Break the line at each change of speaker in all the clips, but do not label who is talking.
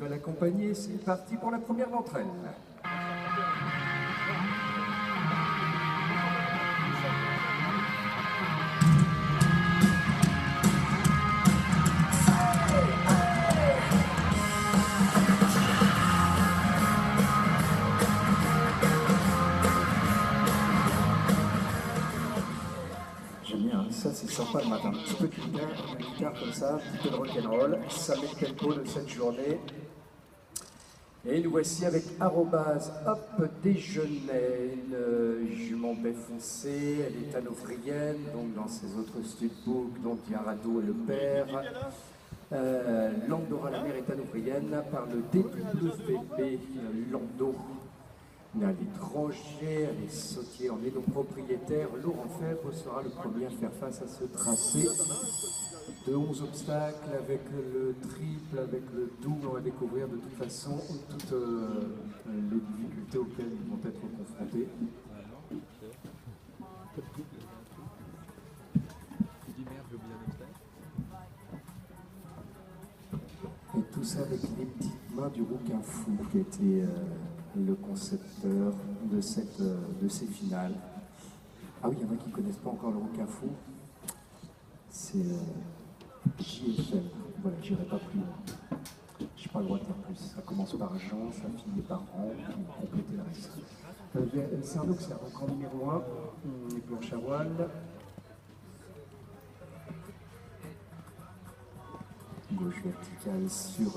va l'accompagner. C'est parti pour la première d'entre elles. J'aime bien, ça c'est sympa le matin. Un petit peu de guitare comme ça, un petit peu de rock'n'roll. Ça met le tempo de cette journée. Et nous voici avec arrobase hop déjeuner, une jument baie foncée, elle est hanovrienne, donc dans ses autres studbooks, donc il y a Rado et le père. Landora la mère est hanovrienne par le DWP Lando. Elle est étrangère, elle est sautier, on est donc propriétaire. Laurent Fèvre sera le premier à faire face à ce tracé de 11 obstacles avec le triple, avec le double. On va découvrir de toute façon toutes les difficultés auxquelles ils vont être confrontés. Et tout ça avec les petites mains du rouquin fou qui était le concepteur de ces finales. Ah oui, il y en a qui ne connaissent pas encore le rouquin fou. C'est JFM. Voilà, j'irai pas plus loin. Je n'ai pas le droit de faire plus. Ça commence par Jean, ça finit par An, pour compléter le reste. C'est un auxerre, donc en numéro 1, les planches à voile. Gauche verticale sur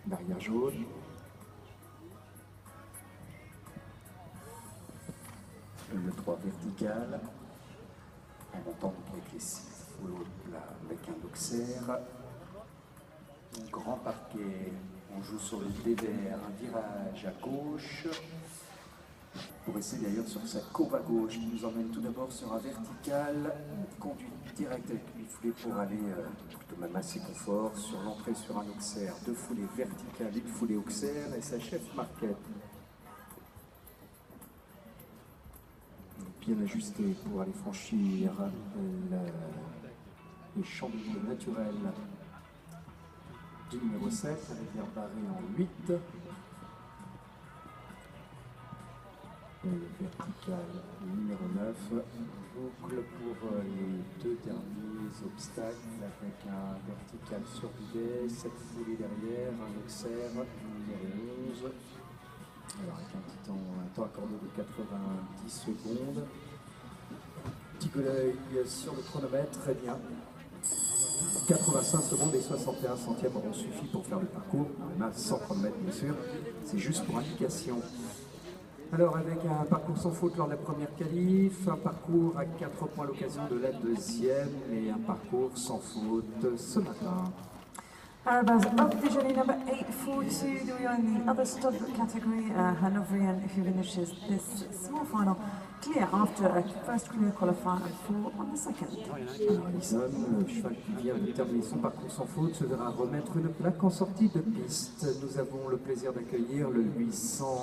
barrière jaune. Le 3 vertical, en montant avec les 6 follow plat avec un auxerre. Grand parquet, on joue sur le dévers, un virage à gauche. Pour essayer d'ailleurs sur sa courbe à gauche, qui nous emmène tout d'abord sur un vertical, conduite directe avec 8 foulées pour aller plutôt même assez confort. Sur l'entrée sur un auxerre, 2 foulées verticales, 1 foulée auxerre et sa chef marquette. Bien ajusté pour aller franchir les chandeliers naturels du numéro 7, avec l'air barré en 8. Et le vertical numéro 9, boucle pour les 2 derniers obstacles, avec un vertical sur bidet, 7 foulées derrière, un auxerre, numéro 11. Alors avec un temps accordé de 90 secondes. Petit coup d'œil sur le chronomètre, très bien. 85 secondes et 61 centièmes auront suffi pour faire le parcours. On a 100 chronomètres bien sûr, c'est juste pour indication. Alors avec un parcours sans faute lors de la première qualif, un parcours à 4 points à l'occasion de la deuxième et un parcours sans faute ce matin.
Arrobase up déjeuner number 842, we are in the other stud category, Hanovrian, who finishes this small final clear after a first clear qualifier and 4 on the second.
Alison, le cheval qui vient de terminer son parcours sans faute, se verra remettre une plaque en sortie de piste. Nous avons le plaisir d'accueillir le 800.